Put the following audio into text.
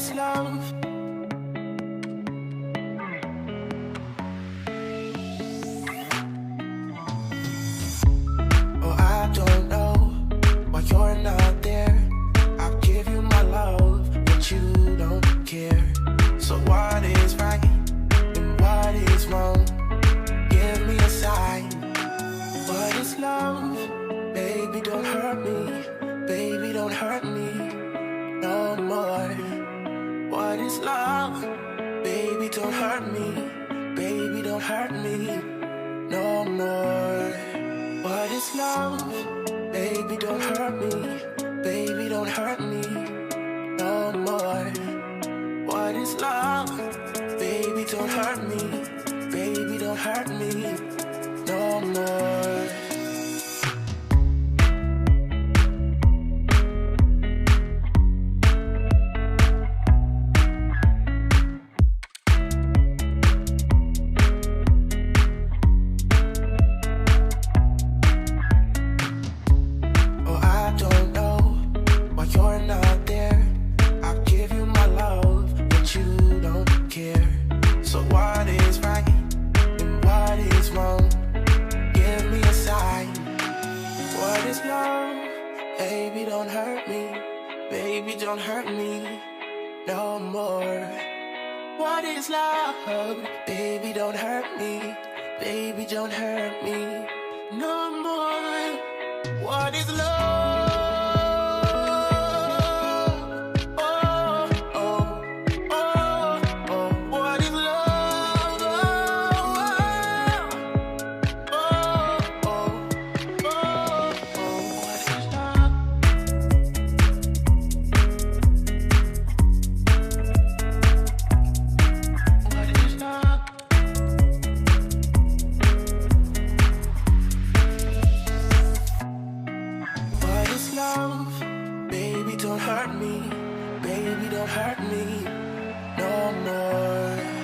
is love? Oh, I don't know why you're not there. I'll give you my love, but you don't care. So what is right and what is wrong? Give me a sign. What is love? Baby, don't hurt me. Baby, don't hurt me no more. What is love? Baby, don't hurt me. Baby, don't hurt me no more. What is love? Baby, don't hurt me. Baby, don't hurt me no more. What is love? Baby, don't hurt me. Baby, don't hurt me no more. Baby, don't hurt me. Baby, don't hurt me no more. What is love? Oh, oh, oh, oh. What is love? Oh, oh, oh, oh, oh. What is love? What is love? Baby, don't hurt me. Baby, don't hurt me no more.